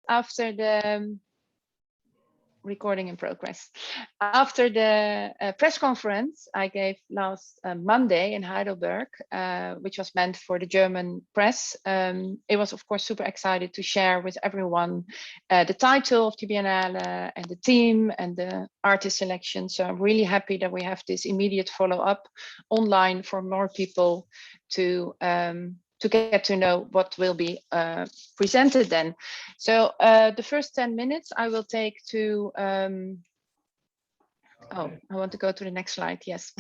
after the recording in progress. After the press conference I gave last Monday in Heidelberg, which was meant for the German press, it was of course super excited to share with everyone the title of the Biennale and the team and the artist selection. So I'm really happy that we have this immediate follow-up online for more people to get to know what will be presented then. So the first 10 minutes I will take to, oh, I want to go to the next slide, yes.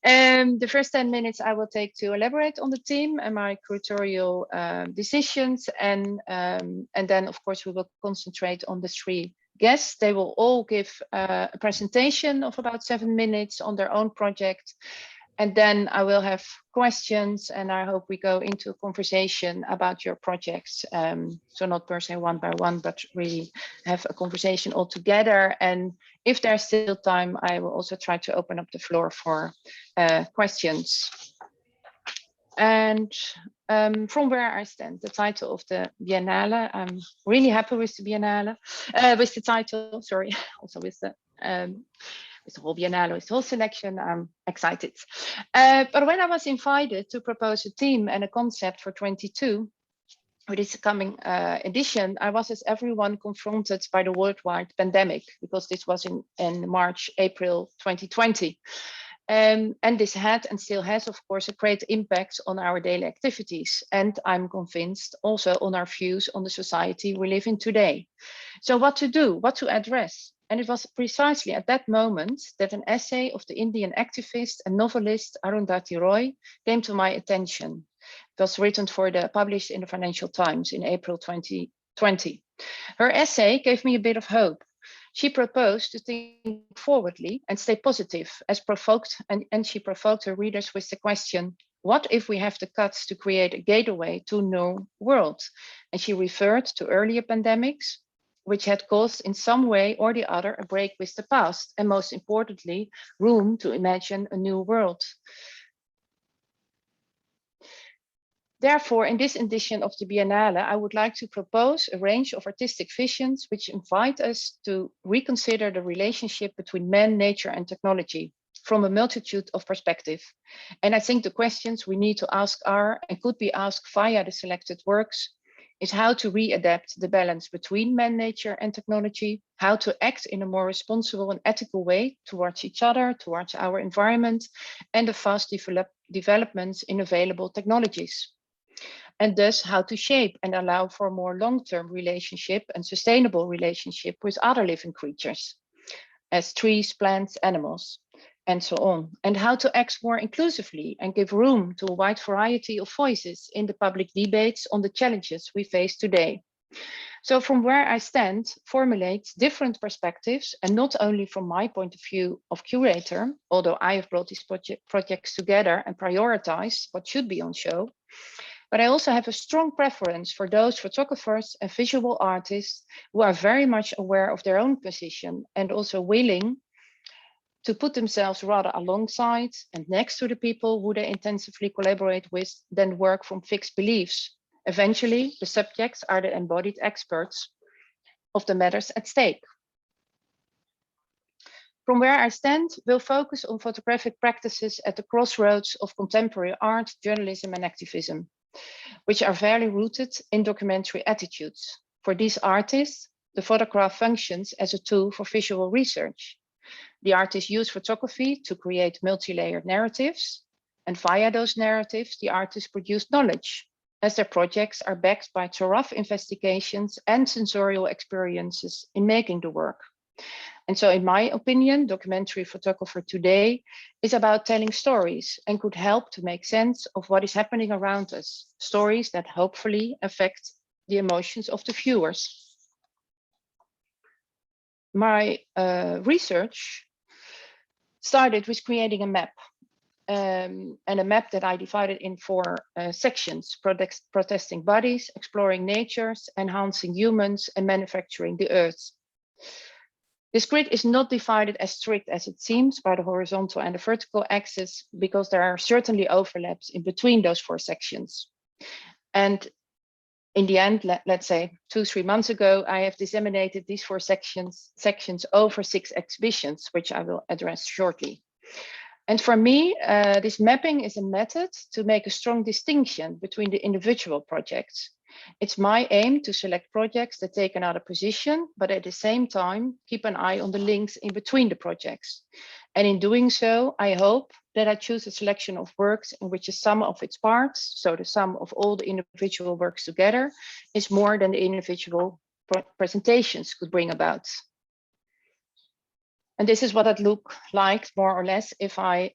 The first 10 minutes I will take to elaborate on the team and my curatorial decisions. And then of course we will concentrate on the 3 guests. They will all give a presentation of about 7 minutes on their own project. And then I will have questions, and I hope we go into a conversation about your projects. So not per se one by one, but really have a conversation all together. And if there's still time, I will also try to open up the floor for questions. And from where I stand, the title of the Biennale, I'm really happy with the Biennale, with the title, sorry, also with the whole Biennale, with the whole selection, I'm excited. But when I was invited to propose a theme and a concept for 22, for this coming edition, I was, as everyone, confronted by the worldwide pandemic, because this was in March, April 2020. And this had and still has, of course, a great impact on our daily activities. And I'm convinced also on our views on the society we live in today. So what to do, what to address? And it was precisely at that moment that an essay of the Indian activist and novelist Arundhati Roy came to my attention. It was written published in the Financial Times in April 2020. Her essay gave me a bit of hope. She proposed to think forwardly and stay positive, and she provoked her readers with the question, what if we have the guts to create a gateway to a new world? And she referred to earlier pandemics, which had caused in some way or the other a break with the past, and most importantly, room to imagine a new world. Therefore, in this edition of the Biennale, I would like to propose a range of artistic visions which invite us to reconsider the relationship between man, nature, and technology from a multitude of perspectives. And I think the questions we need to ask are, and could be asked via the selected works, is how to readapt the balance between man, nature, and technology, how to act in a more responsible and ethical way towards each other, towards our environment, and the fast developments in available technologies. And thus how to shape and allow for a more long-term relationship and sustainable relationship with other living creatures, as trees, plants, animals, and so on, and how to act more inclusively and give room to a wide variety of voices in the public debates on the challenges we face today. So from where I stand, formulate different perspectives, and not only from my point of view of curator, although I have brought these projects together and prioritized what should be on show, but I also have a strong preference for those photographers and visual artists who are very much aware of their own position and also willing to put themselves rather alongside and next to the people who they intensively collaborate with than work from fixed beliefs. Eventually, the subjects are the embodied experts of the matters at stake. From where I stand, we'll focus on photographic practices at the crossroads of contemporary art, journalism, and activism, which are very rooted in documentary attitudes. For these artists, the photograph functions as a tool for visual research. The artists use photography to create multi-layered narratives, and via those narratives, the artists produce knowledge, as their projects are backed by thorough investigations and sensorial experiences in making the work. And so in my opinion, documentary photography today is about telling stories and could help to make sense of what is happening around us, stories that hopefully affect the emotions of the viewers. My research started with creating a map, and a map that I divided in 4 sections: protesting bodies, exploring natures, enhancing humans, and manufacturing the earth. This grid is not divided as strict as it seems by the horizontal and the vertical axis, because there are certainly overlaps in between those 4 sections. And in the end, let's say 2-3 months ago, I have disseminated these 4 sections over 6 exhibitions, which I will address shortly. And for me, this mapping is a method to make a strong distinction between the individual projects. It's my aim to select projects that take another position, but at the same time, keep an eye on the links in between the projects. And in doing so, I hope that I choose a selection of works in which the sum of its parts, so the sum of all the individual works together, is more than the individual presentations could bring about. And this is what it looked like, more or less, if I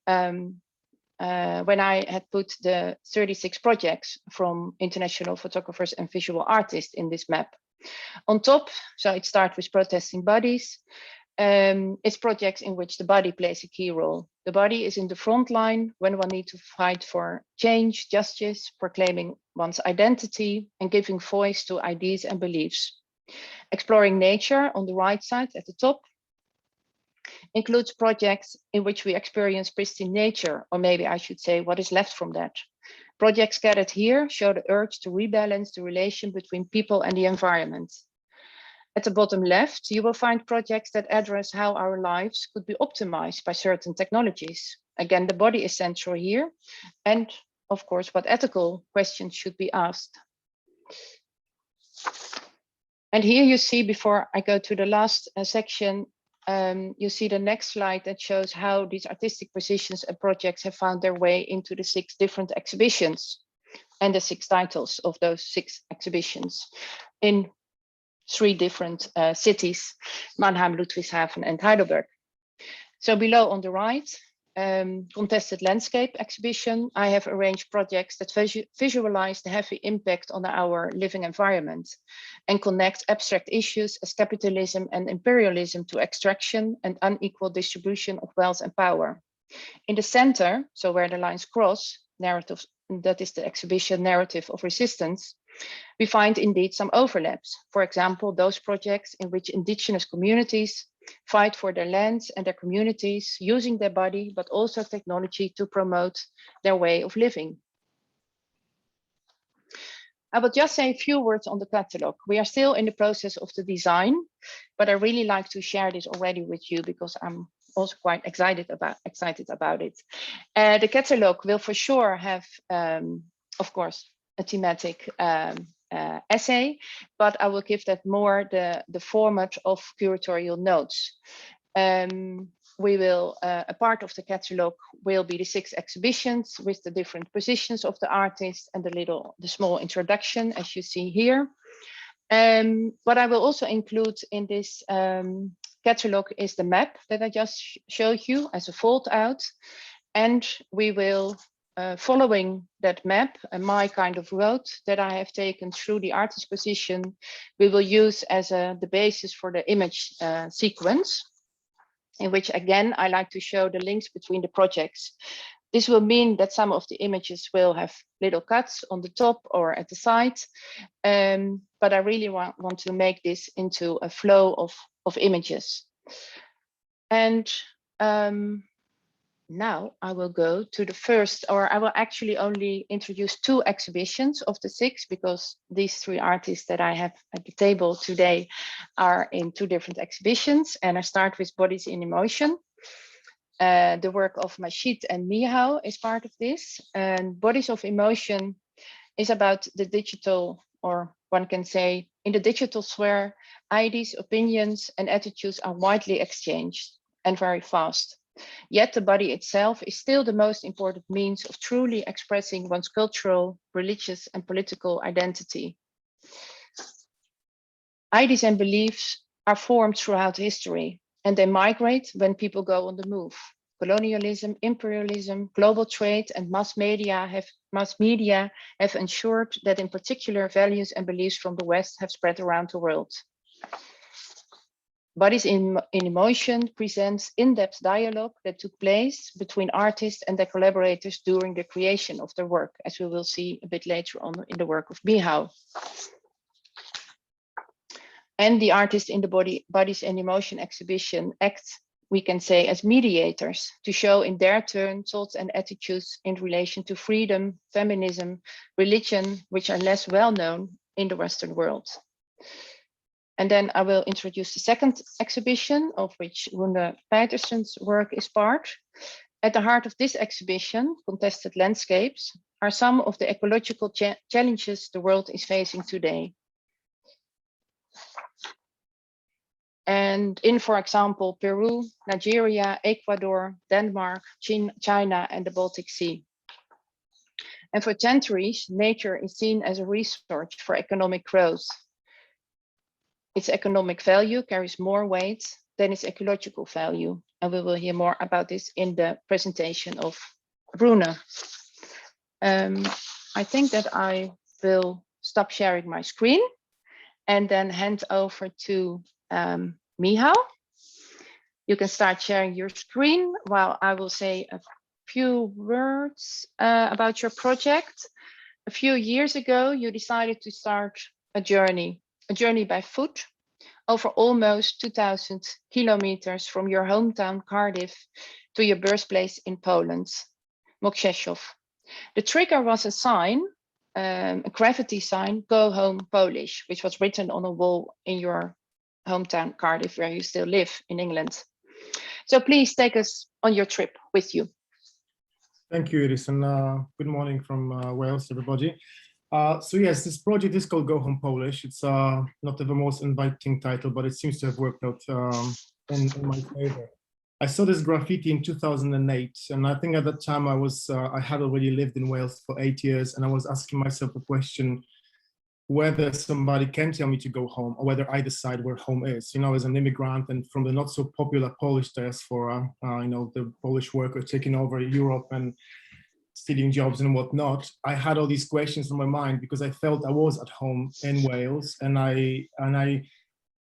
when I had put the 36 projects from international photographers and visual artists in this map. On top, so it starts with protesting bodies. It's projects in which the body plays a key role. The body is in the front line when one needs to fight for change, justice, proclaiming one's identity, and giving voice to ideas and beliefs. Exploring nature on the right side at the top includes projects in which we experience pristine nature, or maybe I should say what is left from that. Projects gathered here show the urge to rebalance the relation between people and the environment. At the bottom left, you will find projects that address how our lives could be optimized by certain technologies. Again, the body is central here, and of course, what ethical questions should be asked. And here you see, before I go to the last section, you see the next slide that shows how these artistic positions and projects have found their way into the 6 different exhibitions and the 6 titles of those 6 exhibitions in 3 different cities, Mannheim, Ludwigshafen, and Heidelberg. So below on the right, contested landscape exhibition, I have arranged projects that visualize the heavy impact on our living environment and connect abstract issues as capitalism and imperialism to extraction and unequal distribution of wealth and power. In the center, so where the lines cross, narratives, that is the exhibition Narrative of Resistance, we find indeed some overlaps. For example, those projects in which indigenous communities fight for their lands and their communities, using their body, but also technology to promote their way of living. I will just say a few words on the catalog. We are still in the process of the design, but I really like to share this already with you because I'm also quite excited about it. The catalog will for sure have, of course, a thematic essay, but I will give that more the format of curatorial notes. We will, a part of the catalog will be the 6 exhibitions with the different positions of the artist and the small introduction, as you see here. What I will also include in this catalog is the map that I just showed you as a fold out, and we will, following that map and my kind of road that I have taken through the artist position, we will use as the basis for the image sequence, in which again I like to show the links between the projects. This will mean that some of the images will have little cuts on the top or at the side, but I really want to make this into a flow of images. And now I will go to the first, or I will actually only introduce 2 exhibitions of the 6, because these 3 artists that I have at the table today are in 2 different exhibitions. And I start with Bodies in Emotion. The work of Mashid and Michał is part of this. And Bodies of Emotion is about the digital, or one can say in the digital sphere, ideas, opinions, and attitudes are widely exchanged and very fast. Yet the body itself is still the most important means of truly expressing one's cultural, religious, and political identity. Ideas and beliefs are formed throughout history, and they migrate when people go on the move. Colonialism, imperialism, global trade, and mass media have ensured that in particular values and beliefs from the West have spread around the world. Bodies in Emotion presents in-depth dialogue that took place between artists and their collaborators during the creation of their work, as we will see a bit later on in the work of Michał. And the artists in the Bodies in Emotion exhibition act, we can say, as mediators to show in their turn thoughts and attitudes in relation to freedom, feminism, religion, which are less well known in the Western world. And then I will introduce the second exhibition, of which Rune Peitersen's work is part. At the heart of this exhibition, Contested Landscapes, are some of the ecological challenges the world is facing today. And in, for example, Peru, Nigeria, Ecuador, Denmark, China, and the Baltic Sea. And for centuries, nature is seen as a resource for economic growth. Its economic value carries more weight than its ecological value. And we will hear more about this in the presentation of Rune. I think that I will stop sharing my screen and then hand over to Michał. You can start sharing your screen while I will say a few words about your project. A few years ago, you decided to start a journey by foot over almost 2,000 kilometers from your hometown Cardiff to your birthplace in Poland, Mokrzeszów. The trigger was a sign, a graffiti sign, "Go home Polish," which was written on a wall in your hometown Cardiff, where you still live in England. So please take us on your trip with you. Thank you, Iris, and good morning from Wales, everybody. So yes, this project is called Go Home Polish. It's not the most inviting title, but it seems to have worked out in my favor. I saw this graffiti in 2008, and I think at that time I had already lived in Wales for 8 years, and I was asking myself a question whether somebody can tell me to go home, or whether I decide where home is. You know, as an immigrant and from the not so popular Polish diaspora, you know, the Polish worker taking over Europe and stealing jobs and whatnot, I had all these questions in my mind because I felt I was at home in Wales, and I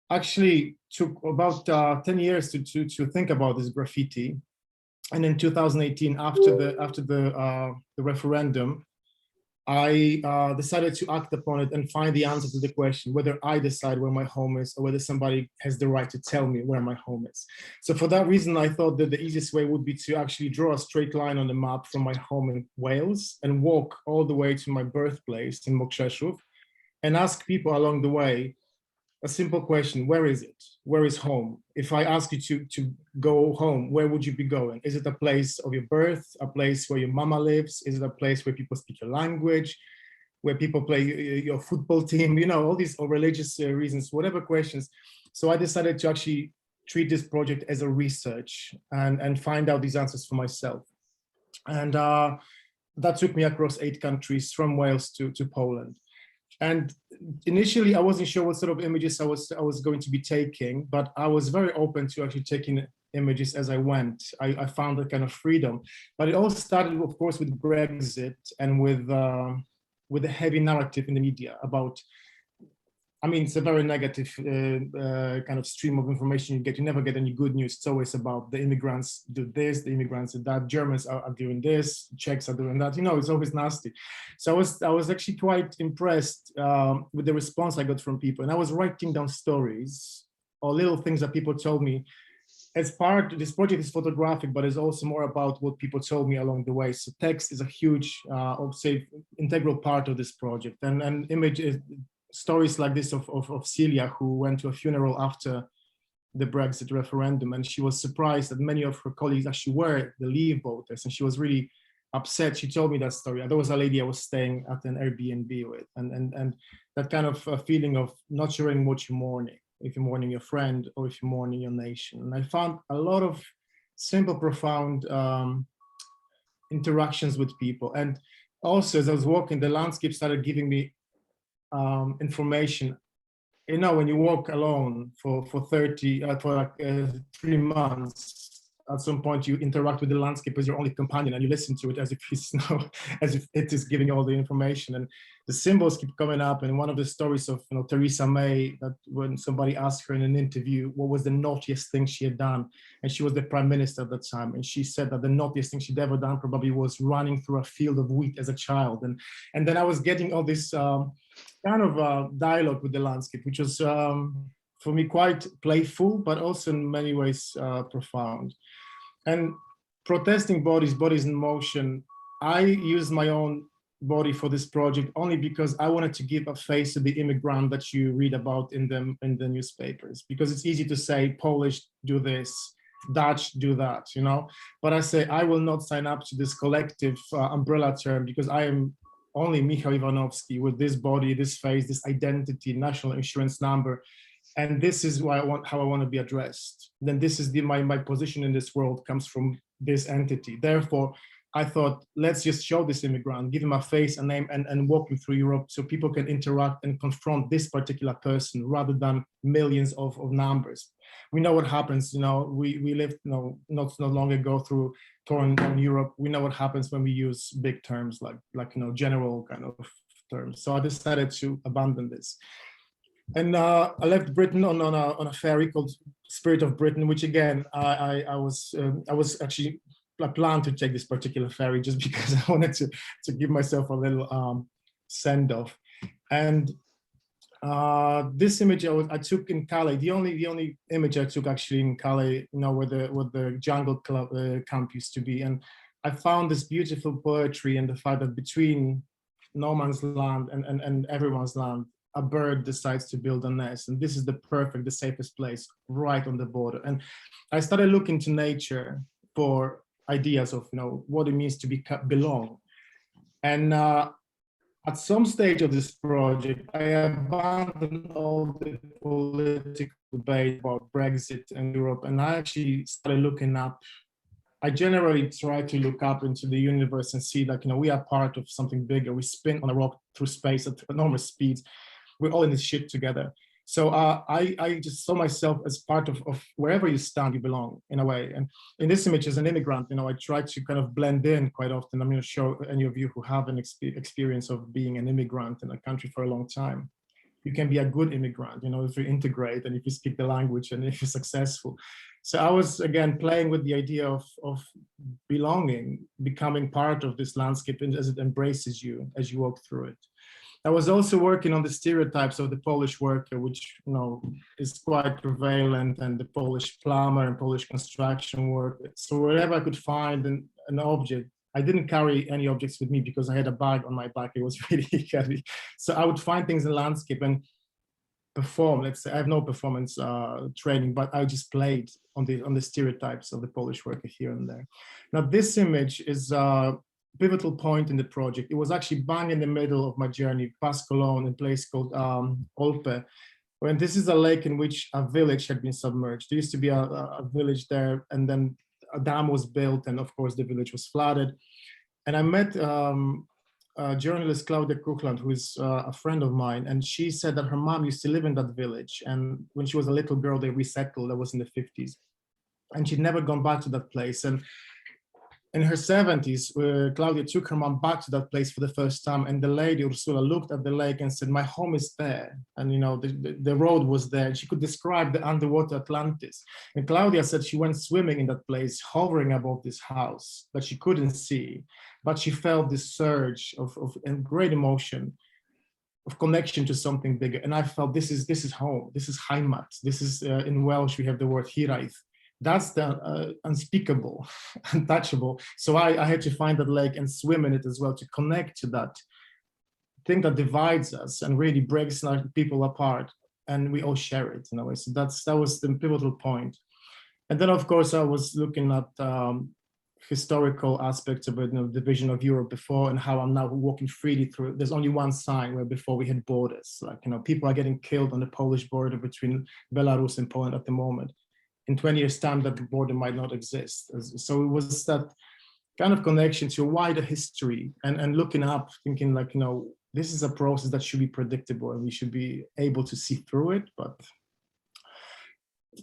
actually took about 10 years to think about this graffiti. And in 2018, after the referendum, I decided to act upon it and find the answer to the question whether I decide where my home is or whether somebody has the right to tell me where my home is. So for that reason, I thought that the easiest way would be to actually draw a straight line on the map from my home in Wales and walk all the way to my birthplace in Mokrzeszów and ask people along the way a simple question: where is it? Where is home? If I ask you to go home, where would you be going? Is it a place of your birth, a place where your mama lives? Is it a place where people speak your language, where people play your football team? You know, all these religious reasons, whatever questions. So I decided to actually treat this project as a research and find out these answers for myself. And that took me across 8 countries, from Wales to Poland. And initially, I wasn't sure what sort of images I was going to be taking, but I was very open to actually taking images as I went. I found a kind of freedom. But it all started, of course, with Brexit and with a heavy narrative in the media about, I mean, it's a very negative kind of stream of information you get. You never get any good news. It's always about the immigrants do this, the immigrants do that, Germans are doing this, Czechs are doing that. You know, it's always nasty. So I was actually quite impressed with the response I got from people. And I was writing down stories or little things that people told me. As part of this project is photographic, but it's also more about what people told me along the way. So text is a huge, say, integral part of this project. And image is, stories like this of Celia, who went to a funeral after the Brexit referendum, and she was surprised that many of her colleagues actually were the Leave voters, and she was really upset. She told me that story. There was a lady I was staying at an Airbnb with, and that kind of feeling of not sure what you're mourning, if you're mourning your friend or if you're mourning your nation. And I found a lot of simple, profound interactions with people. And also, as I was walking, the landscape started giving me information. You know, when you walk alone for 3 months, at some point you interact with the landscape as your only companion, and you listen to it as if it's, you know, as if it is giving you all the information. And the symbols keep coming up. And one of the stories of, you know, Theresa May, that when somebody asked her in an interview what was the naughtiest thing she had done, and she was the prime minister at that time, and she said that the naughtiest thing she'd ever done probably was running through a field of wheat as a child. And then I was getting all this kind of dialogue with the landscape, which was for me quite playful, but also in many ways profound. And protesting bodies in motion, I used my own body for this project only because I wanted to give a face to the immigrant that you read about in the newspapers, because it's easy to say Polish do this, Dutch do that, you know, but I say I will not sign up to this collective umbrella term, because I am only Michał Iwanowski with this body, this face, this identity, national insurance number, and this is why how I want to be addressed. Then this is my position in this world comes from this entity. Therefore, I thought, let's just show this immigrant, give him a face, a name, and walk him through Europe so people can interact and confront this particular person rather than millions of numbers. We know what happens, you know, we lived, you know, not long ago through touring in Europe. We know what happens when we use big terms like you know, general kind of terms. So I decided to abandon this. And I left Britain on a ferry called Spirit of Britain, which again, I was actually planned to take this particular ferry just because I wanted to give myself a little send off. And this image I took in Calais, the only image I took actually in Calais, you know, where the jungle club camp used to be. And I found this beautiful poetry and the fact that between no man's land and everyone's land, a bird decides to build a nest, and this is the safest place right on the border. And I started looking to nature for ideas of, you know, what it means to belong. And at some stage of this project, I abandoned all the political debate about Brexit and Europe, and I actually started looking up. I generally try to look up into the universe and see, like, you know, we are part of something bigger. We spin on a rock through space at enormous speeds. We're all in this shit together. So I just saw myself as part of wherever you stand, you belong in a way. And in this image, as an immigrant, you know, I try to kind of blend in quite often. I'm going to show any of you who have an experience of being an immigrant in a country for a long time. You can be a good immigrant, you know, if you integrate and if you speak the language and if you're successful. So I was, again, playing with the idea of belonging, becoming part of this landscape as it embraces you as you walk through it. I was also working on the stereotypes of the Polish worker, which, you know, is quite prevalent, and the Polish plumber and Polish construction worker. So wherever I could find an object, I didn't carry any objects with me because I had a bag on my back. It was really heavy. So I would find things in landscape and perform. Let's say I have no performance training, but I just played on the stereotypes of the Polish worker here and there. Now this image is pivotal point in the project. It was actually bang in the middle of my journey, past Cologne, in a place called Olpe, when this is a lake in which a village had been submerged. There used to be a village there, and then a dam was built, and of course the village was flooded. And I met journalist Claudia Kuchland, who is a friend of mine, and she said that her mom used to live in that village, and when she was a little girl, they resettled. That was in the 50s, and she'd never gone back to that place. And in her 70s, Claudia took her mom back to that place for the first time, and the lady Ursula looked at the lake and said, "My home is there." And you know, the road was there. She could describe the underwater Atlantis. And Claudia said she went swimming in that place, hovering above this house that she couldn't see, but she felt this surge of great emotion, of connection to something bigger. And I felt this is home. This is Heimat. This is in Welsh we have the word Hiraeth. That's the unspeakable, untouchable. So I had to find that lake and swim in it as well to connect to that thing that divides us and really breaks people apart, and we all share it in a way. So that was the pivotal point. And then of course I was looking at historical aspects of it, you know, the vision of Europe before, and how I'm now walking freely through. There's only one sign, where before we had borders. Like, you know, people are getting killed on the Polish border between Belarus and Poland at the moment. In 20 years' time, that border might not exist. So it was that kind of connection to a wider history, and looking up, thinking like, you know, this is a process that should be predictable and we should be able to see through it. But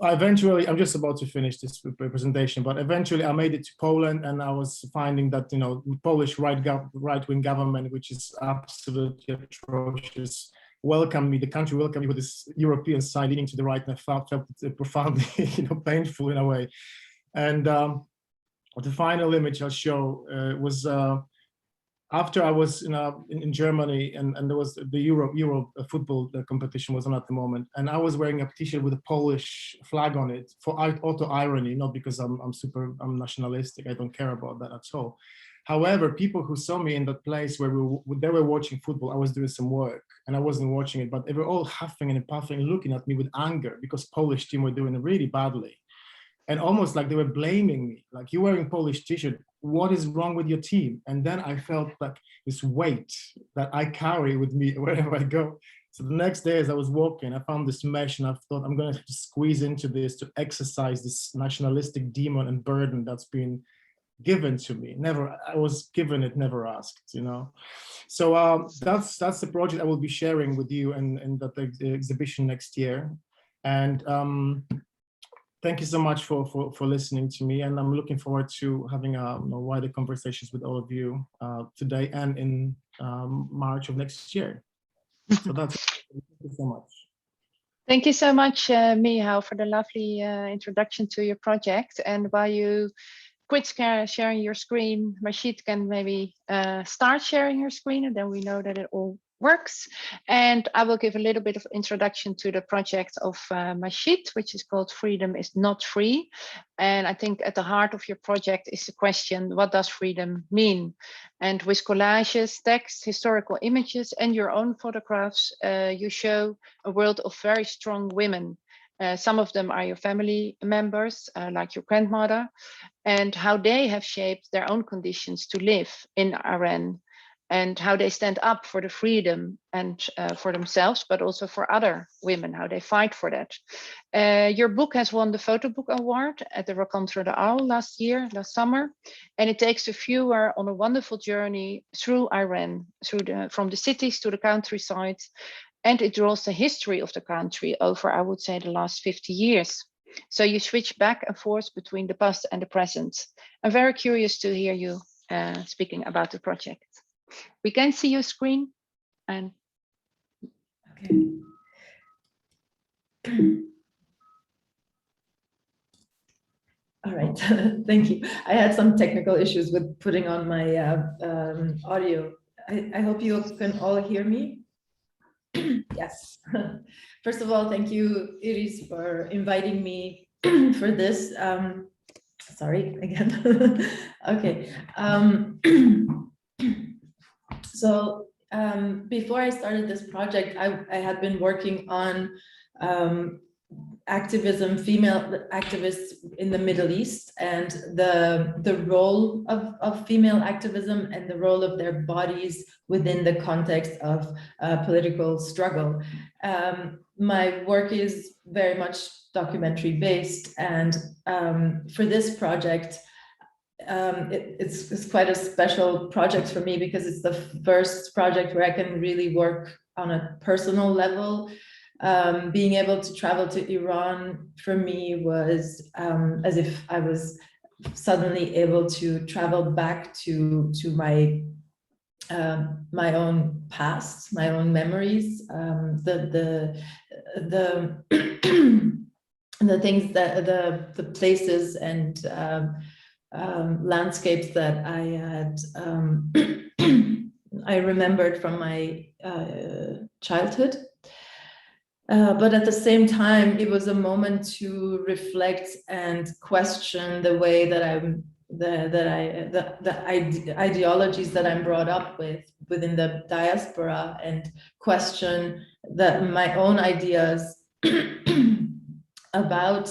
eventually, I'm just about to finish this presentation, but eventually I made it to Poland, and I was finding that, you know, Polish right-wing government, which is absolutely atrocious, welcomed me. The country welcomed me with this European side leaning to the right, and I felt it profoundly, you know, painful in a way. And the final image I'll show was after I was in Germany, and there was the Euro football competition was on at the moment, and I was wearing a T-shirt with a Polish flag on it for auto irony, not because I'm nationalistic. I don't care about that at all. However, people who saw me in that place where they were watching football, I was doing some work and I wasn't watching it, but they were all huffing and puffing, looking at me with anger because Polish team were doing really badly. And almost like they were blaming me, like, you're wearing Polish t-shirt, what is wrong with your team? And then I felt like this weight that I carry with me wherever I go. So the next day as I was walking, I found this mesh and I thought I'm gonna squeeze into this to exercise this nationalistic demon and burden that's been given to me. Never, I was given it, never asked, you know. So that's the project I will be sharing with you and that the exhibition next year. And thank you so much for listening to me, and I'm looking forward to having wider conversations with all of you today and in March of next year. So that's it. Thank you so much. Thank you so much, Michał, for the lovely introduction to your project. And while you quit sharing your screen, Mashid can maybe start sharing your screen, and then we know that it all works. And I will give a little bit of introduction to the project of Mashid, which is called Freedom is Not Free. And I think at the heart of your project is the question, what does freedom mean? And with collages, text, historical images, and your own photographs, you show a world of very strong women. Some of them are your family members, like your grandmother, and how they have shaped their own conditions to live in Iran, and how they stand up for the freedom and for themselves, but also for other women, how they fight for that. Your book has won the Photo Book Award at the Rencontre de Arles last summer, and it takes the viewer on a wonderful journey through Iran, from the cities to the countryside, and it draws the history of the country over, I would say, the last 50 years. So you switch back and forth between the past and the present. I'm very curious to hear you speaking about the project. We can see your screen. And okay. All right, thank you. I had some technical issues with putting on my audio. I hope you can all hear me. Yes. First of all, thank you, Iris, for inviting me for this. Sorry, again. Okay. So before I started this project, I had been working on activism, female activists in the Middle East, and the role of female activism and the role of their bodies within the context of political struggle. My work is very much documentary based, and for this project, it's quite a special project for me because it's the first project where I can really work on a personal level. Being able to travel to Iran for me was as if I was suddenly able to travel back to my my own past, my own memories, the things that the places and landscapes that I had I remembered from my childhood. But at the same time, it was a moment to reflect and question the way that the ideologies that I'm brought up with within the diaspora, and question my own ideas about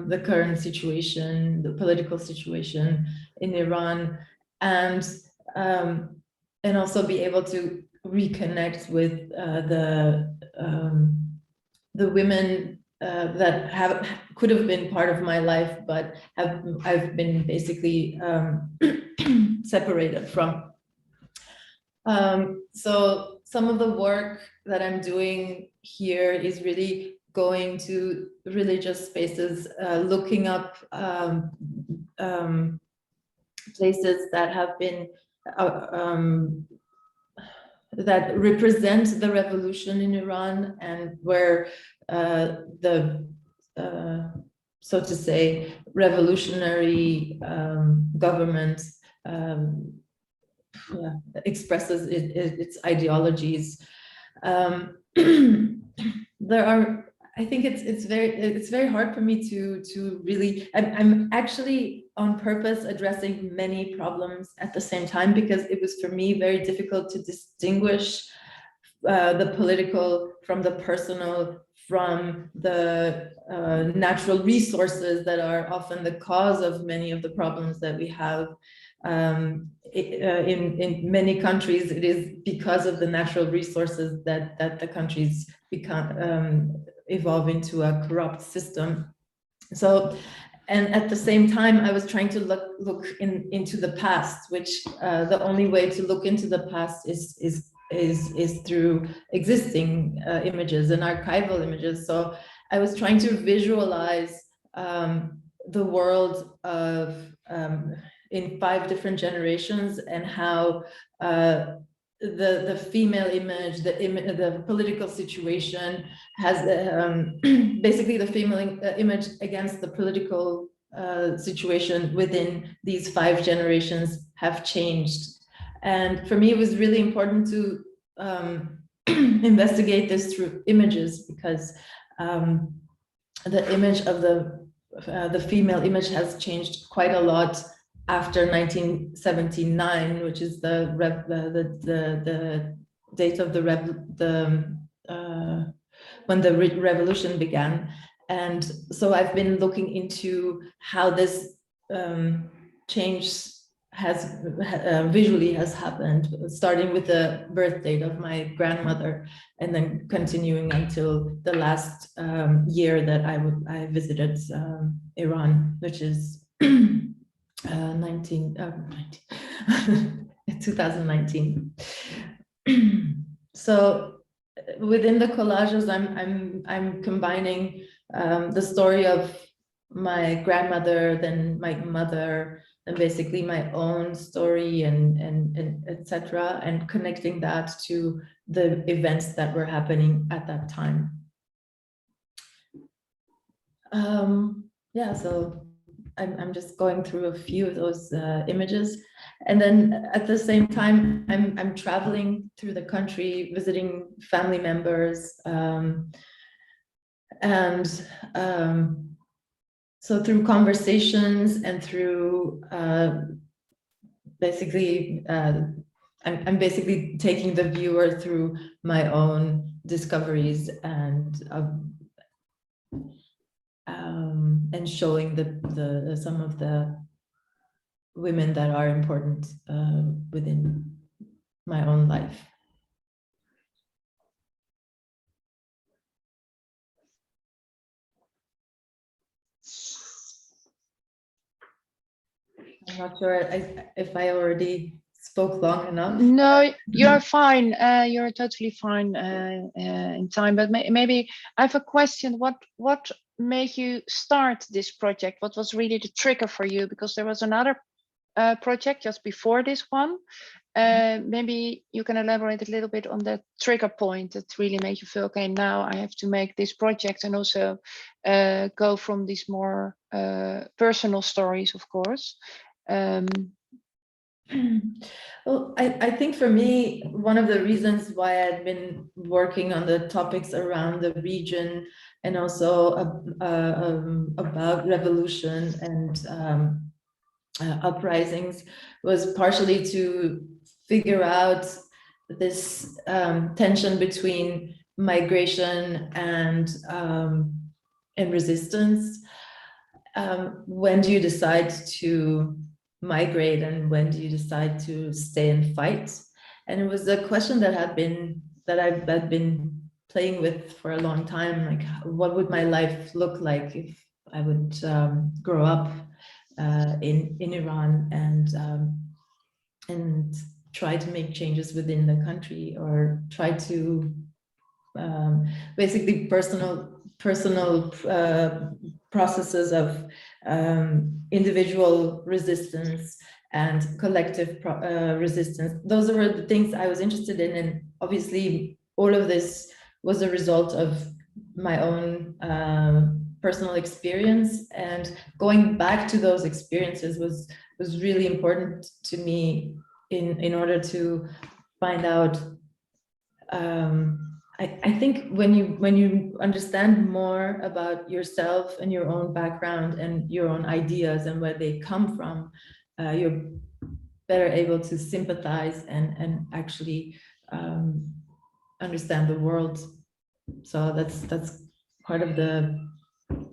the current situation, the political situation in Iran, and also be able to reconnect with the women that could have been part of my life, but I've been basically separated from. So some of the work that I'm doing here is really going to religious spaces, looking up places that have been that represent the revolution in Iran, and where the so to say revolutionary government expresses its ideologies. There are, I think it's very hard for me to really. I'm actually on purpose addressing many problems at the same time, because it was for me very difficult to distinguish the political from the personal, from the natural resources that are often the cause of many of the problems that we have. In many countries, it is because of the natural resources that the countries become evolve into a corrupt system. So, and at the same time, I was trying to look into the past, which the only way to look into the past is through existing images and archival images. So I was trying to visualize the world of in 5 different generations, and how the female image, the political situation has basically the female image against the political situation within these 5 generations have changed. And for me, it was really important to investigate this through images, because the image of the female image has changed quite a lot after 1979, which is the date of when the revolution began. And so I've been looking into how this change has visually has happened, starting with the birth date of my grandmother, and then continuing until the last year that I visited Iran, which is 2019. So within the collages, I'm combining the story of my grandmother, then my mother, and basically my own story and etc., and connecting that to the events that were happening at that time. Yeah, so I'm just going through a few of those images, and then at the same time I'm traveling through the country, visiting family members, so through conversations and through basically, I'm basically taking the viewer through my own discoveries and showing some of the women that are important within my own life. I'm not sure if I already spoke long enough. No, you're fine. You're totally fine in time. But maybe I have a question. What made you start this project? What was really the trigger for you? Because there was another project just before this one. Maybe you can elaborate a little bit on that trigger point that really made you feel, okay, now I have to make this project, and also go from these more personal stories, of course. Well, I think for me, one of the reasons why I've been working on the topics around the region, and also about revolution and uprisings, was partially to figure out this tension between migration and resistance. When do you decide to migrate, and when do you decide to stay and fight? And it was a question that I've been playing with for a long time. Like, what would my life look like if I would grow up in Iran and try to make changes within the country, or try to basically personal processes of individual resistance and collective resistance. Those were the things I was interested in, and obviously all of this was a result of my own personal experience, and going back to those experiences was really important to me in order to find out I think when you understand more about yourself and your own background and your own ideas and where they come from, you're better able to sympathize and actually understand the world. So that's part of the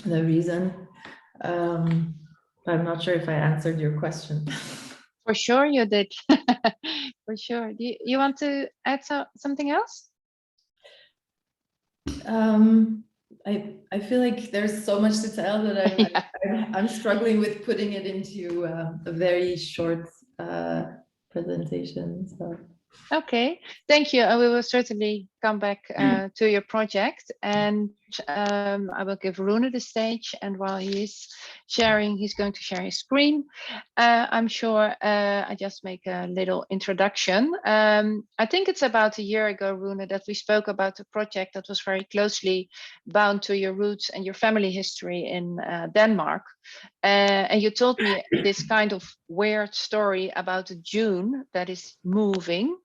reason. I'm not sure if I answered your question. For sure you did. For sure. Do you want to add something else? I feel like there's so much to tell that I'm struggling with putting it into a very short presentation. So. Okay, thank you. We will certainly come back to your project, and I will give Rune the stage, and while he's sharing, he's going to share his screen. I'm sure I just make a little introduction. I think it's about a year ago, Rune, that we spoke about a project that was very closely bound to your roots and your family history in Denmark. And you told me this kind of weird story about a dune that is moving,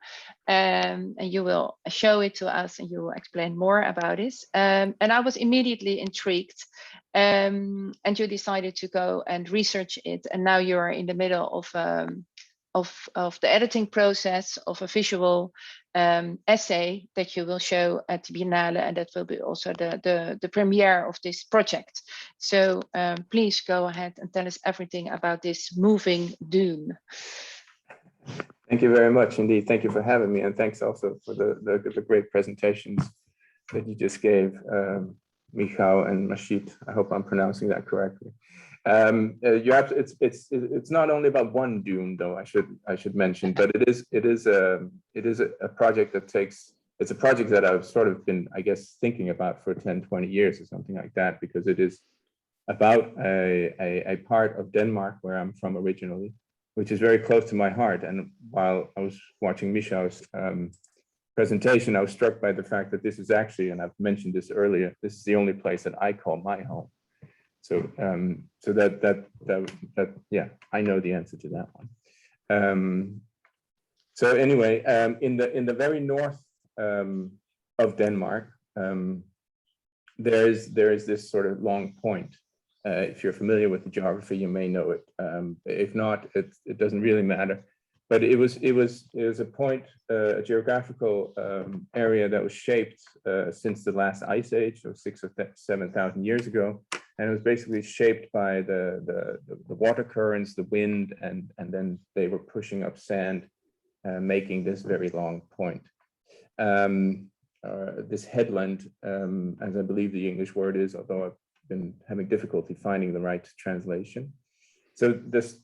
and you will show it to us and you will explain more about it. And I was immediately intrigued, and you decided to go and research it. And now you're in the middle of the editing process of a visual essay that you will show at the Biennale, and that will be also the premiere of this project. So please go ahead and tell us everything about this moving dune. Thank you very much indeed. Thank you for having me, and thanks also for the great presentations that you just gave, Michał and Mashid. I hope I'm pronouncing that correctly. It's not only about one dune, though. I should mention, but it is a project that it's a project that I've sort of been, I guess, thinking about for 10-20 years or something like that, because it is about a part of Denmark where I'm from originally, which is very close to my heart. And while I was watching Michał's presentation, I was struck by the fact that this is actually, and I've mentioned this earlier, this is the only place that I call my home. So, yeah, I know the answer to that one. So anyway, in the very north of Denmark, there is this sort of long point. If you're familiar with the geography, you may know it. If not, it doesn't really matter. But it was a point, a geographical area that was shaped since the last ice age, so 6,000 or 7,000 years ago, and it was basically shaped by the water currents, the wind, and then they were pushing up sand, making this very long point. This headland, as I believe the English word is, although I've been having difficulty finding the right translation. So this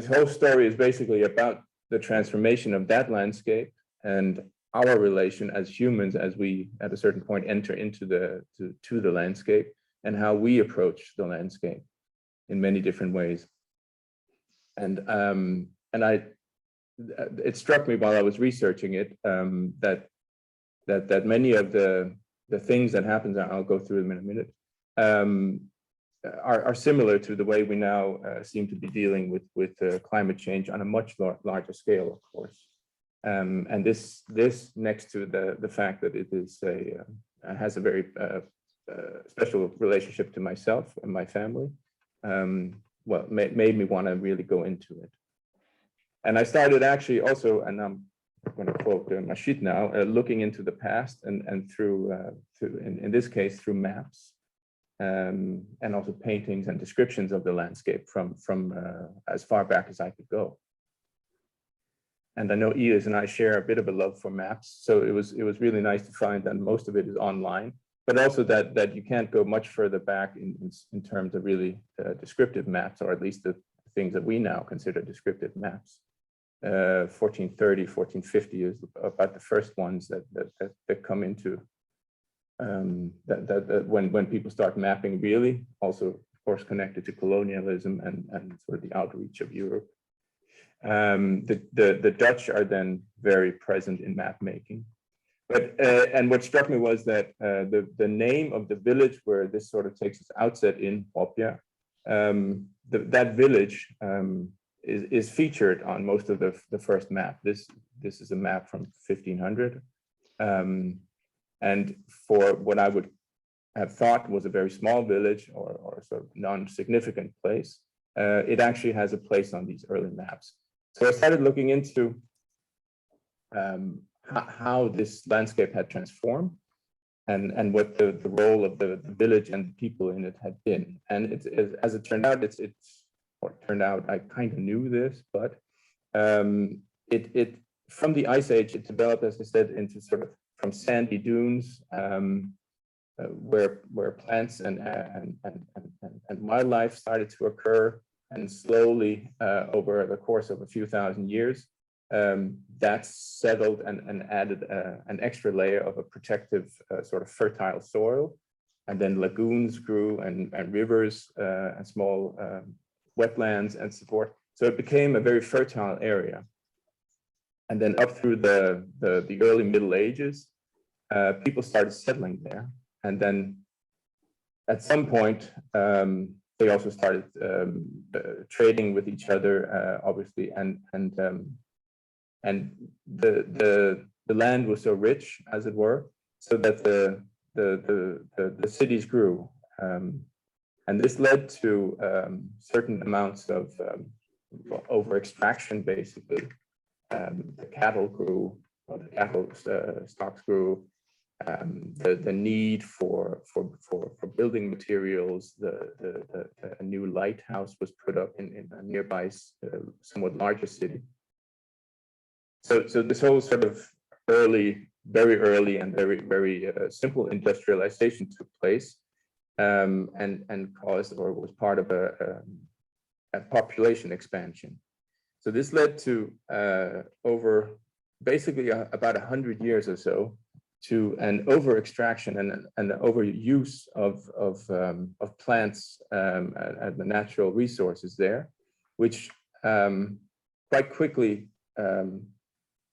whole story is basically about the transformation of that landscape and our relation as humans as we at a certain point enter into the landscape, and how we approach the landscape in many different ways. And it struck me while I was researching it that many of the things that happens, I'll go through them in a minute, are similar to the way we now seem to be dealing with climate change on a much larger scale, of course. And this next to the fact that it is has a very special relationship to myself and my family, well, made me want to really go into it. And I started actually also, and I'm going to quote Mashid now, looking into the past and through in this case through maps. And also paintings and descriptions of the landscape from as far back as I could go. And I know Iris and I share a bit of a love for maps, so it was really nice to find that most of it is online, but also that you can't go much further back in terms of really descriptive maps, or at least the things that we now consider descriptive maps. 1430, 1450 is about the first ones that come into that when people start mapping, really, also of course connected to colonialism and sort of the outreach of Europe. The Dutch are then very present in map making, but and what struck me was that the name of the village where this sort of takes its outset in Mohadjerin, that village is featured on most of the first map. This is a map from 1500. And for what I would have thought was a very small village or sort of non-significant place, it actually has a place on these early maps. So I started looking into how this landscape had transformed and what the role of the village and the people in it had been. And as it turned out, I kind of knew this, but from the Ice Age, it developed, as I said, into sort of from sandy dunes, where plants and wildlife started to occur, and slowly over the course of a few thousand years, that settled and added an extra layer of a protective sort of fertile soil, and then lagoons grew and rivers and small wetlands and so forth. So it became a very fertile area. And then up through the early Middle Ages, people started settling there. And then at some point, they also started trading with each other, obviously, and the land was so rich, as it were, so that the cities grew, and this led to certain amounts of over extraction, basically. The cattle grew, or the cattle stocks grew. The need for building materials, a new lighthouse was put up in a nearby, somewhat larger city. So this whole sort of very early and very simple industrialization took place, and caused, or was part of a population expansion. So this led to over basically about 100 years or so, to an over extraction and an overuse of plants and the natural resources there, which quite quickly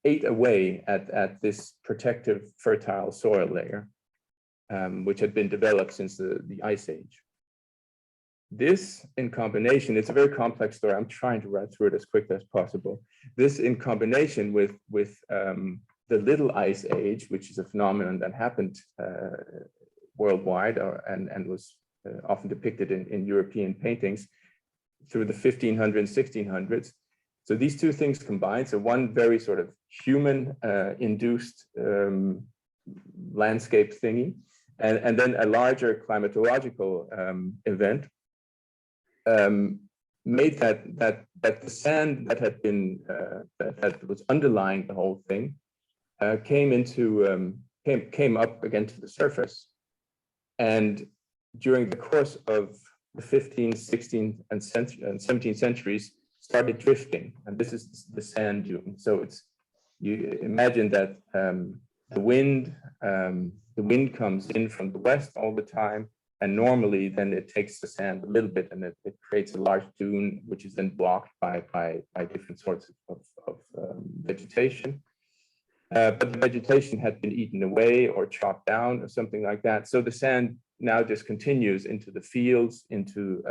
ate away at this protective fertile soil layer, which had been developed since the Ice Age. This in combination, it's a very complex story. I'm trying to run through it as quickly as possible. This in combination with the Little Ice Age, which is a phenomenon that happened worldwide, and was often depicted in European paintings through the 1500s, 1600s. So these two things combined, so one very sort of human induced landscape thingy, and then a larger climatological event, made that the sand that had been that was underlying the whole thing came up again to the surface, and during the course of the 15th, 16th, and 17th centuries started drifting, and this is the sand dune. So you imagine that the wind comes in from the west all the time, and normally then it takes the sand a little bit and it creates a large dune, which is then blocked by different sorts of vegetation. But the vegetation had been eaten away or chopped down or something like that. So the sand now just continues into the fields, into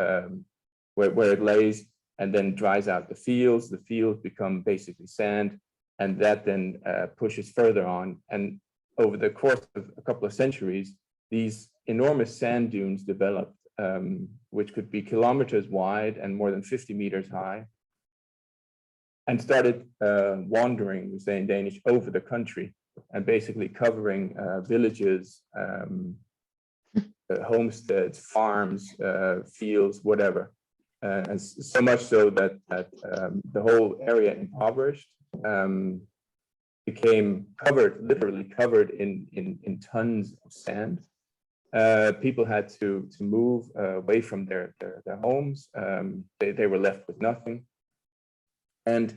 where it lays, and then dries out the fields. The fields become basically sand, and that then pushes further on. And over the course of a couple of centuries, these enormous sand dunes developed, which could be kilometers wide and more than 50 meters high, and started wandering, we say in Danish, over the country, and basically covering villages, homesteads, farms, fields, whatever. And so much so that the whole area impoverished, became literally covered in tons of sand. People had to move away from their homes. They were left with nothing. And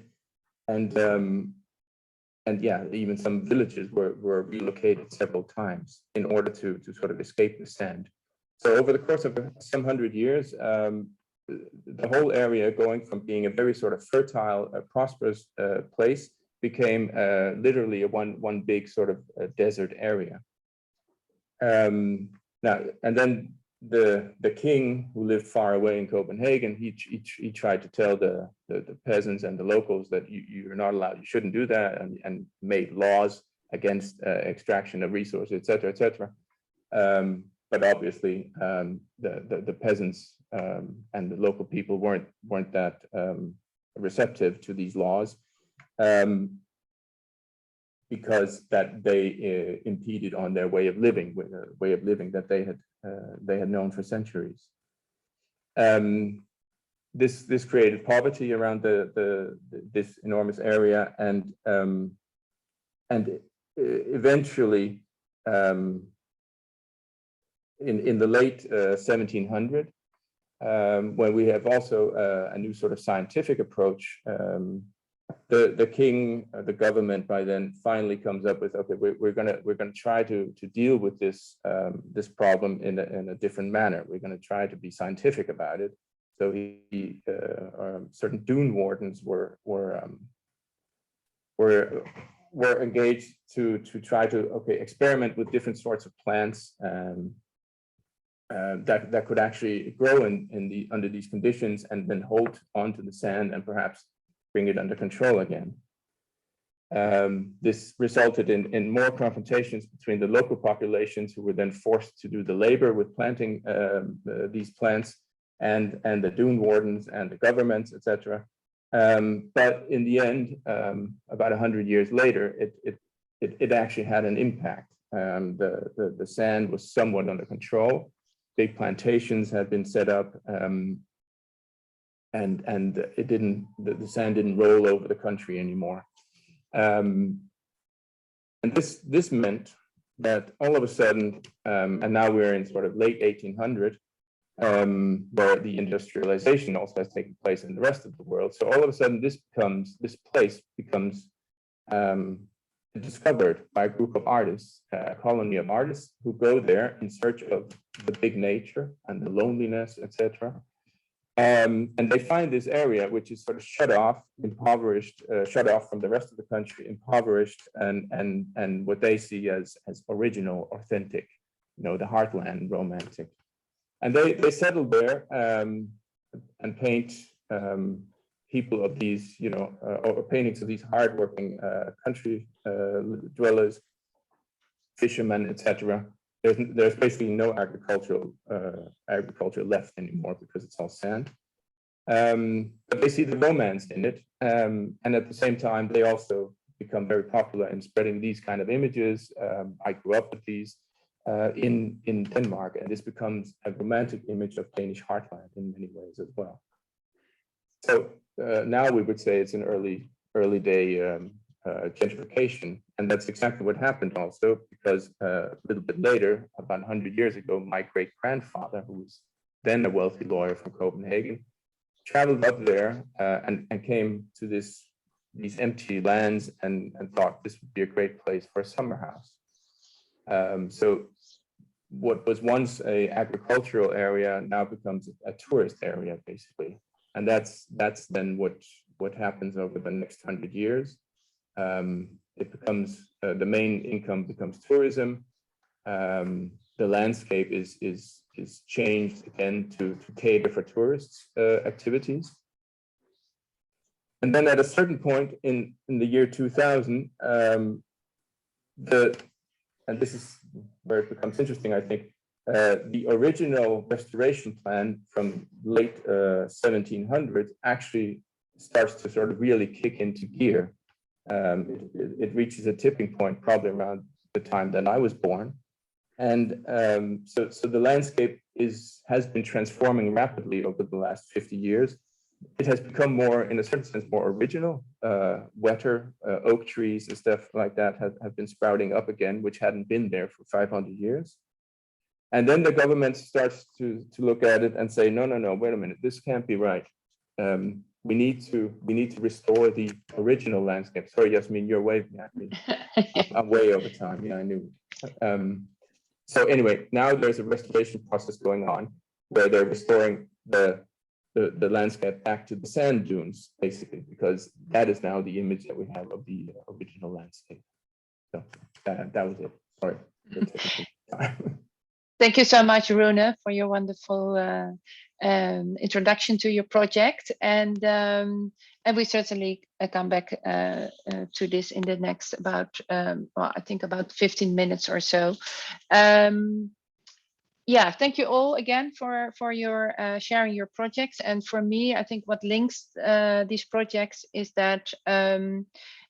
yeah, even some villages were relocated several times in order to sort of escape the sand. So over the course of some 100 years, the whole area, going from being a very sort of fertile, prosperous place, became literally one big sort of desert area. Now, and then the king, who lived far away in Copenhagen, he tried to tell the peasants and the locals that you're not allowed, you shouldn't do that, and made laws against extraction of resources, et cetera, et cetera. But obviously, the peasants and the local people weren't that receptive to these laws, because that they impeded on their way of living, that they had known for centuries. This created poverty around this enormous area, and eventually, in the late 1700s, when we have also a new sort of scientific approach, the king, the government by then finally comes up with, okay, we're gonna try to deal with this this problem in a different manner. We're gonna try to be scientific about it. So certain dune wardens were engaged to try to experiment with different sorts of plants that could actually grow under these conditions and then hold onto the sand and perhaps bring it under control again. This resulted in more confrontations between the local populations, who were then forced to do the labor with planting these plants, and the dune wardens and the governments, etc. But in the end, about 100 years later, it actually had an impact. The sand was somewhat under control. Big plantations had been set up, and the sand didn't roll over the country anymore. And this meant that all of a sudden, and now we're in sort of late 1800, where the industrialization also has taken place in the rest of the world. So all of a sudden, this place becomes discovered by a group of artists, a colony of artists who go there in search of the big nature and the loneliness, etc. And they find this area, which is sort of shut off, impoverished, shut off from the rest of the country, impoverished, and what they see as original, authentic, the heartland, romantic. And they settle there and paint people of these, or paintings of these hardworking country dwellers, fishermen, etc. There's basically no agriculture left anymore because it's all sand. But they see the romance in it, and at the same time, they also become very popular in spreading these kind of images. I grew up with these in Denmark, and this becomes a romantic image of Danish heartland in many ways as well. So now we would say it's an early day gentrification, and that's exactly what happened also, because a little bit later, about 100 years ago, my great-grandfather, who was then a wealthy lawyer from Copenhagen, traveled up there and came to these empty lands and thought this would be a great place for a summer house. So what was once an agricultural area now becomes a tourist area, basically. And that's then what happens over the next 100 years. It becomes the main income becomes tourism. The landscape is changed again to cater for tourists' activities. And then at a certain point in the year 2000, and this is where it becomes interesting, I think, the original restoration plan from late 1700s actually starts to sort of really kick into gear. It reaches a tipping point probably around the time that I was born. And so the landscape has been transforming rapidly over the last 50 years. It has become more, in a certain sense, more original. Wetter oak trees and stuff like that have been sprouting up again, which hadn't been there for 500 years. And then the government starts to look at it and say, no, wait a minute, this can't be right. We need to restore the original landscape. Sorry, Yasmin, you're waving at me. I'm way over time. Yeah, I knew. So anyway, now there's a restoration process going on where they're restoring the landscape back to the sand dunes, basically, because that is now the image that we have of the original landscape. So that was it. Sorry. Thank you so much, Rune, for your wonderful introduction to your project, and we certainly come back to this in the next about well, I think about 15 minutes or so. Yeah, thank you all again for your sharing your projects. And for me, I think what links these projects is that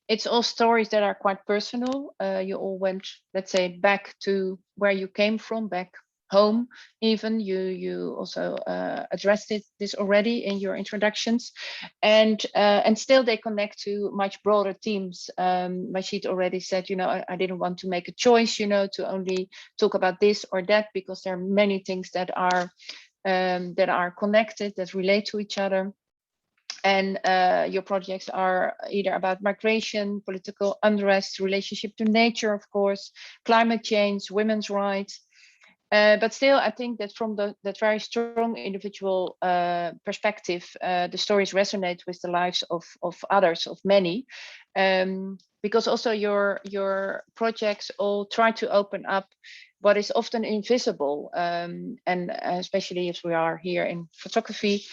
it's all stories that are quite personal. You all went, let's say, back to where you came from, back home. Even you also addressed this already in your introductions, and still they connect to much broader themes. Mashid already said, I didn't want to make a choice, to only talk about this or that, because there are many things that are connected, that relate to each other. And your projects are either about migration, political unrest, relationship to nature, of course, climate change, women's rights. But still, I think that from that very strong individual perspective, the stories resonate with the lives of others, of many, because also your projects all try to open up what is often invisible, and especially if we are here in photography,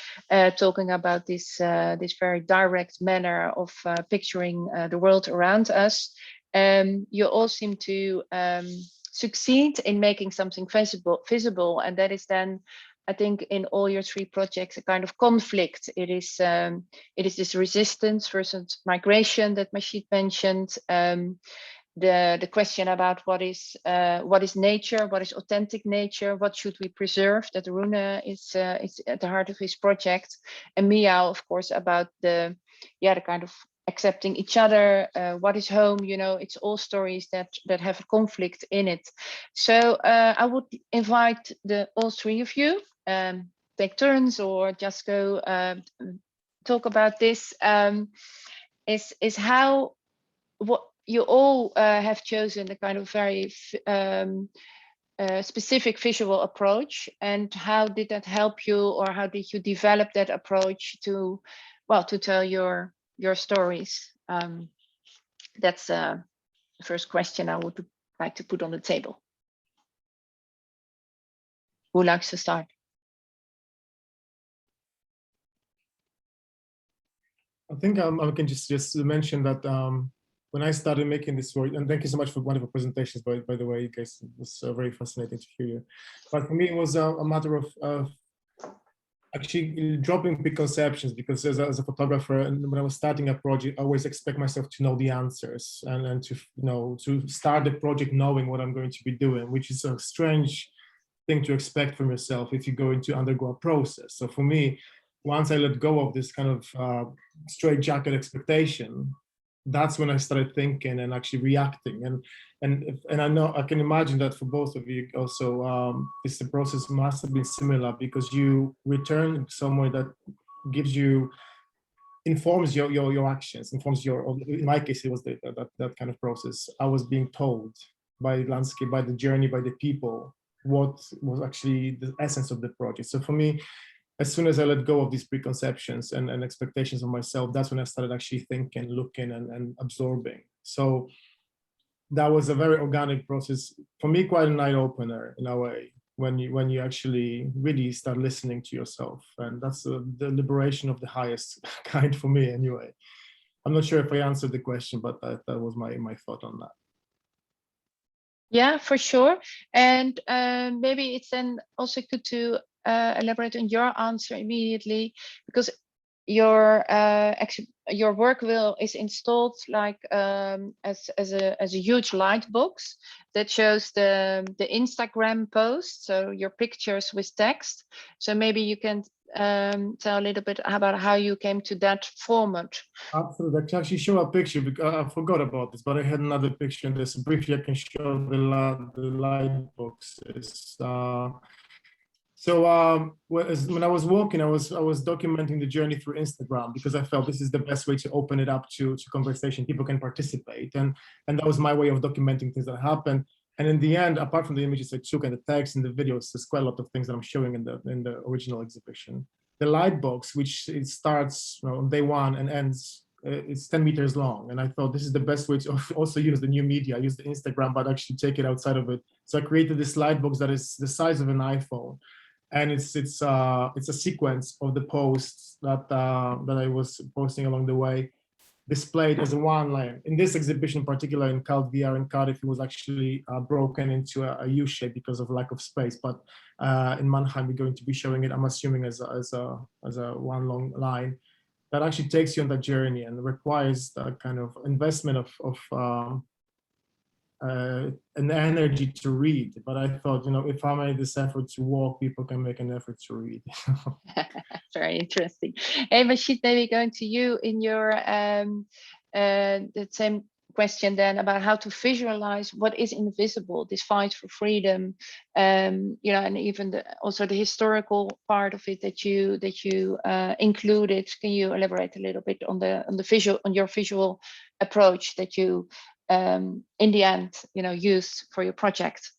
talking about this very direct manner of picturing the world around us. You all seem to succeed in making something visible, and that is then, I think, in all your three projects, a kind of conflict. It is this resistance versus migration that Mashid mentioned. The question about what is nature, what is authentic nature, what should we preserve, that Rune is at the heart of his project, and Michał, of course, about the kind of accepting each other, what is home, it's all stories that have a conflict in it. So I would invite all three of you, take turns or just go talk about this, is how what you all have chosen a kind of very specific visual approach, and how did that help you, or how did you develop that approach to tell your stories? That's the first question I would like to put on the table. Who likes to start? I think I can just mention that when I started making this work, and thank you so much for wonderful presentations, by the way, you guys, it was very fascinating to hear you. But for me, it was a matter of actually dropping preconceptions, because as a photographer, and when I was starting a project, I always expect myself to know the answers and to start the project knowing what I'm going to be doing, which is a strange thing to expect from yourself if you're going to undergo a process. So for me, once I let go of this kind of straitjacket expectation, that's when I started thinking and actually reacting. And I know, I can imagine that for both of you also, the process must have been similar, because you return somewhere that gives you, informs your actions, informs in my case, it was that kind of process. I was being told by the landscape, by the journey, by the people, what was actually the essence of the project. So for me, as soon as I let go of these preconceptions and expectations of myself, that's when I started actually thinking, looking, and absorbing. So that was a very organic process for me, quite an eye opener in a way, when you actually really start listening to yourself, and that's the liberation of the highest kind for me anyway. I'm not sure if I answered the question, but that was my thought on that. Yeah, for sure. And maybe it's then also good to elaborate on your answer immediately, because your work is installed like as a huge light box that shows the Instagram post, so your pictures with text. So maybe you can tell a little bit about how you came to that format. Absolutely. I can actually show a picture, because I forgot about this, but I had another picture in this. Briefly, I can show the light boxes. So when I was walking, I was documenting the journey through Instagram, because I felt this is the best way to open it up to conversation. People can participate, and that was my way of documenting things that happened. And in the end, apart from the images I took and the text and the videos, there's quite a lot of things that I'm showing in the original exhibition. The light box, which it starts on day one and ends it's 10 meters long. And I thought this is the best way to also use the new media. I use the Instagram, but actually take it outside of it. So I created this slide box that is the size of an iPhone. And it's a sequence of the posts that I was posting along the way, displayed as a one line. In this exhibition, in particular in Cult VR in Cardiff, it was actually broken into a U shape because of lack of space. But in Mannheim, we're going to be showing it, I'm assuming, as a one long line that actually takes you on that journey and requires that kind of investment of an energy to read. But I thought, if I made this effort to walk, people can make an effort to read. Very interesting. Hey, Mashid, maybe going to you in your the same question then about how to visualize what is invisible, this fight for freedom, and even also the historical part of it that you included. Can you elaborate a little bit on your visual approach that you in the end use for your project?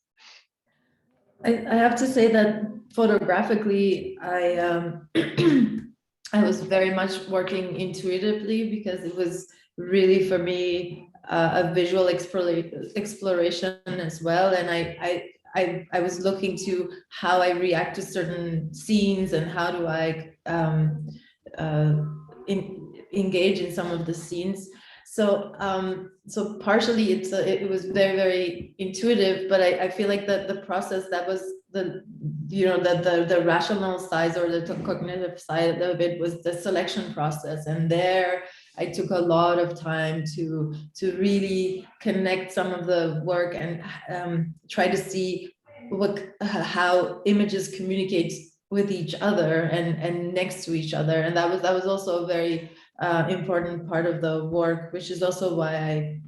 I have to say that photographically, I was very much working intuitively, because it was really for me a visual exploration as well. And I was looking to how I react to certain scenes and how do I engage in some of the scenes. So partially it was very, very intuitive, but I feel like the process that was the rational side or the cognitive side of it was the selection process. And there I took a lot of time to really connect some of the work and try to see how images communicate with each other and next to each other. And that was also a very important part of the work, which is also why I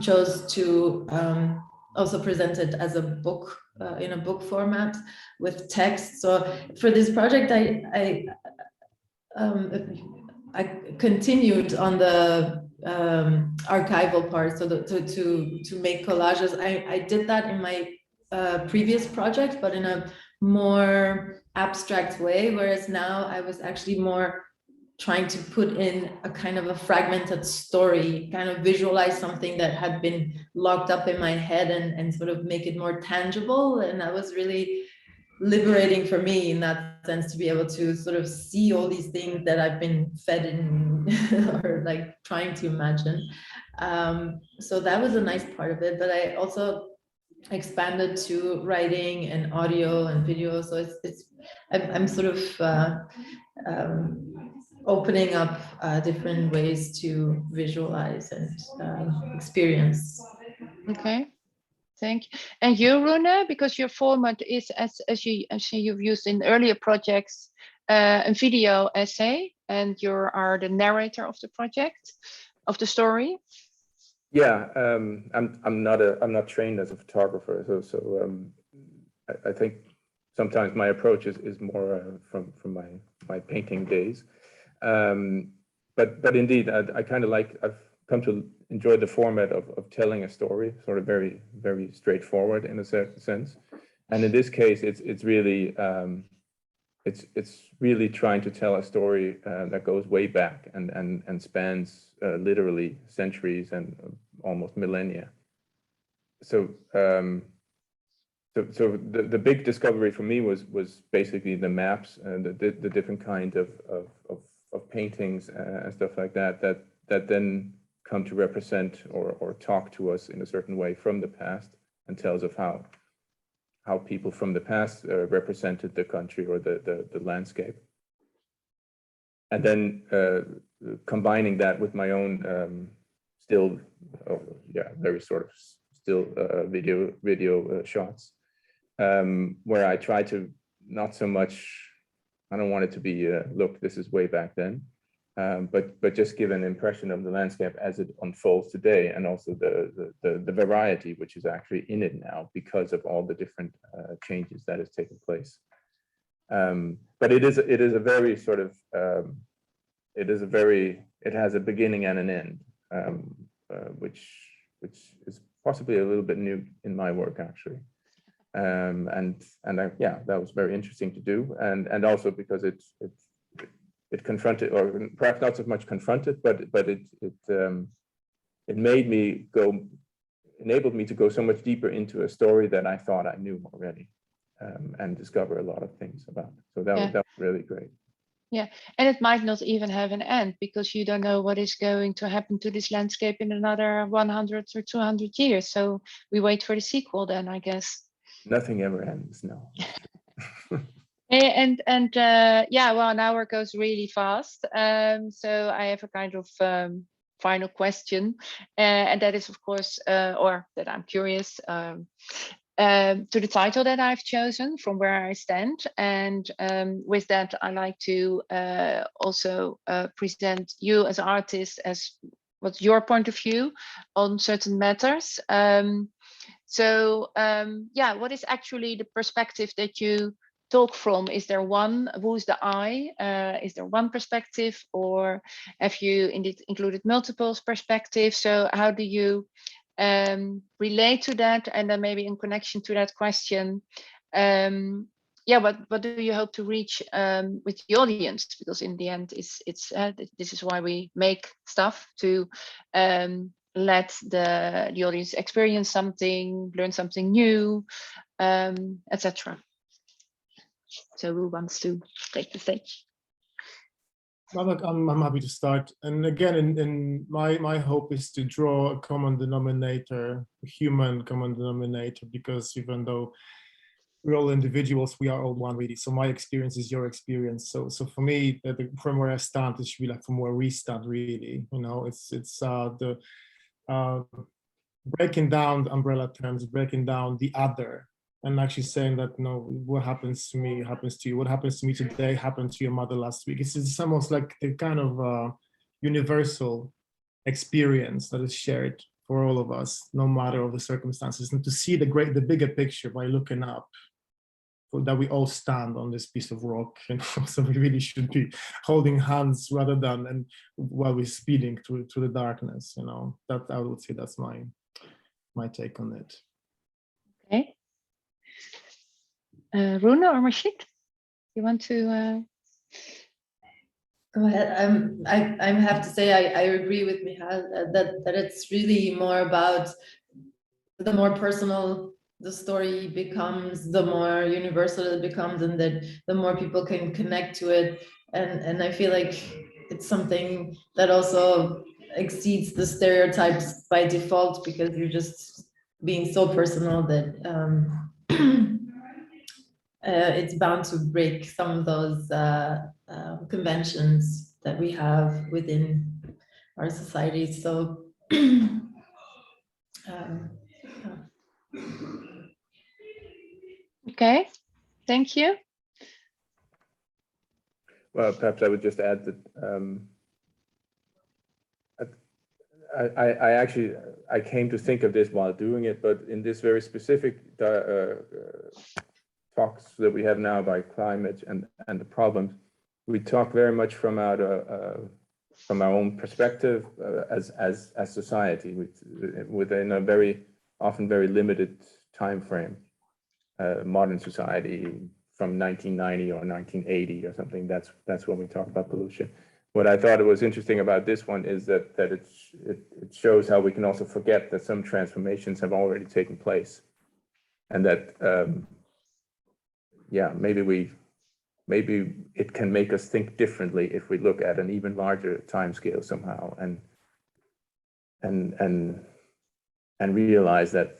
chose to also present it as a book, in a book format with text. So for this project, I continued on the archival part, so to make collages. I did that in my previous project, but in a more abstract way, whereas now I was actually more trying to put in a kind of a fragmented story, kind of visualize something that had been locked up in my head and sort of make it more tangible. And that was really liberating for me in that sense, to be able to sort of see all these things that I've been fed in or like trying to imagine. So that was a nice part of it, but I also expanded to writing and audio and video. So I'm sort of opening up different ways to visualize and experience. Okay, thank you. And you, Rune, because your format is as you've used in earlier projects, a video essay, and you are the narrator of the project, of the story. Yeah, I'm not trained as a photographer, so I think sometimes my approach is more from my painting days. But indeed, I kind of I've come to enjoy the format of telling a story, sort of very, very straightforward in a certain sense. And in this case, it's really trying to tell a story that goes way back and spans literally centuries and almost millennia. So the big discovery for me was basically the maps and the different kind of paintings and stuff like that then come to represent or talk to us in a certain way from the past, and tells of how people from the past represented the country or the landscape. And then combining that with my own very sort of still video shots, where I try to not so much, I don't want it to be look, this is way back then, but just give an impression of the landscape as it unfolds today, and also the variety which is actually in it now because of all the different changes that has taken place. But it is a very sort of it has a beginning and an end, which is possibly a little bit new in my work actually. And that was very interesting to do, and also because it it confronted, or perhaps not so much confronted, but it made me enabled me to go so much deeper into a story that I thought I knew already, and discover a lot of things about it. So that was really great. Yeah, and it might not even have an end, because you don't know what is going to happen to this landscape in another 100 or 200 years. So we wait for the sequel then, I guess. Nothing ever ends, no. And yeah, well, an hour goes really fast. So I have a kind of final question, and that is, of course, or that I'm curious to the title that I've chosen, From Where I Stand. And with that, I like to also present you as an artist, as what's your point of view on certain matters. So yeah, what is actually the perspective that you talk from? Is there one? Who's the I? Is there one perspective, or have you indeed included multiple perspectives? So how do you relate to that? And then maybe in connection to that question, yeah, what do you hope to reach with the audience? Because in the end, it's this is why we make stuff, to let the audience experience something, learn something new, etc. So who wants to take the stage? Well, look, I'm happy to start. And again, in my hope is to draw a common denominator, a human common denominator, because even though we're all individuals, we are all one, really. So my experience is your experience. So for me, from where I stand, it should be like from where we stand, really. You know, it's the breaking down the umbrella terms, breaking down the other, and actually saying that, no, what happens to me happens to you. What happens to me today happened to your mother last week. It's almost like a kind of universal experience that is shared for all of us, no matter of the circumstances, and to see the bigger picture by looking up, that we all stand on this piece of rock, and so we really should be holding hands rather than, and while we're speeding through the darkness. You know, that I would say that's my take on it. Okay. Rune or Mashid, you want to? Go ahead. I have to say I agree with Michał that it's really more about, the more personal the story becomes, the more universal it becomes, and that the more people can connect to it. And I feel like it's something that also exceeds the stereotypes by default, because you're just being so personal that it's bound to break some of those conventions that we have within our society. So Okay, thank you. Well, perhaps I would just add that I actually came to think of this while doing it, but in this very specific talks that we have now about climate and the problems, we talk very much from our own perspective as society, within a often very limited time frame. Modern society from 1990 or 1980 or something. That's when we talk about pollution. What I thought was interesting about this one is that it shows how we can also forget that some transformations have already taken place, and that yeah, maybe it can make us think differently if we look at an even larger time scale somehow, and realize that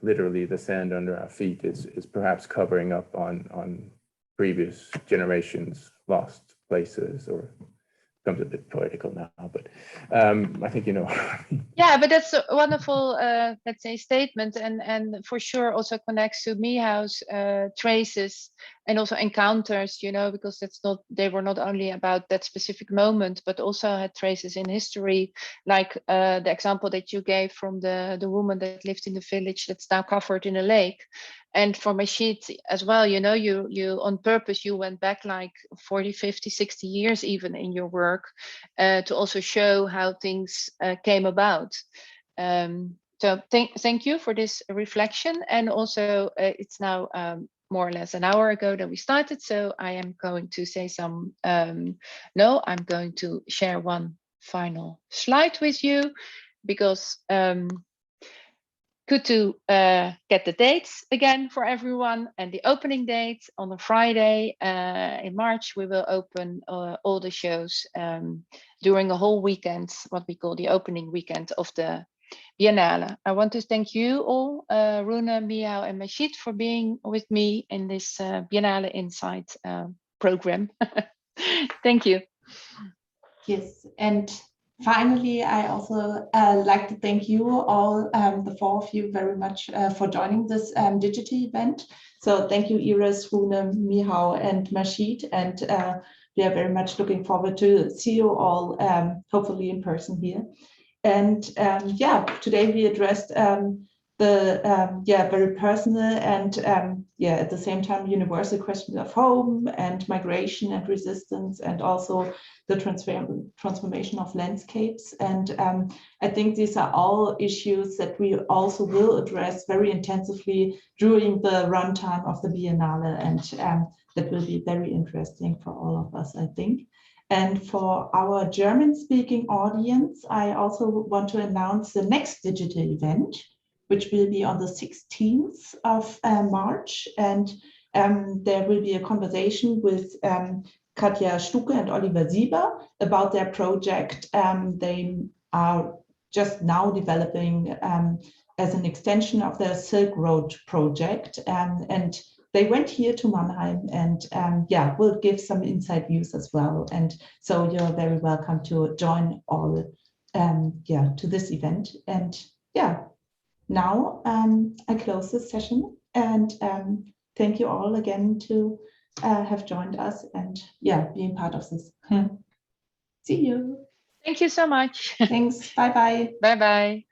literally the sand under our feet is perhaps covering up on previous generations' lost places, or becomes a bit poetical now, but I think you know. Yeah, but that's a wonderful, let's say, statement, and for sure also connects to Michał's traces and also encounters, you know, because they were not only about that specific moment, but also had traces in history, like the example that you gave from the woman that lived in the village that's now covered in a lake. And for Mashid as well, you know, you on purpose, you went back like 40, 50, 60 years even in your work to also show how things came about. So thank you for this reflection. And also it's now more or less an hour ago that we started, so I am going to say some, no, I'm going to share one final slide with you, because good to get the dates again for everyone, and the opening date on a Friday in March. We will open all the shows during a whole weekend, what we call the opening weekend of the Biennale. I want to thank you all, Rune, Michał, and Mashid, for being with me in this Biennale Insights program. Thank you. Yes, and finally, I also like to thank you all, the four of you, very much for joining this digital event. So thank you, Iris, Rune, Michał, and Mashid, and we are very much looking forward to see you all, hopefully in person here. And yeah, today we addressed the very personal and at the same time universal questions of home and migration and resistance, and also the transformation of landscapes. And I think these are all issues that we also will address very intensively during the runtime of the Biennale, and that will be very interesting for all of us, I think. And for our German-speaking audience, I also want to announce the next digital event, which will be on the 16th of March. And there will be a conversation with Katja Stuke and Oliver Sieber about their project. They are just now developing as an extension of their Silk Road project. And they went here to Mannheim, and we'll give some inside views as well. And so you're very welcome to join all to this event. And now I close this session, and thank you all again to have joined us and being part of this. See you. Thank you so much. Thanks. Bye-bye. Bye-bye.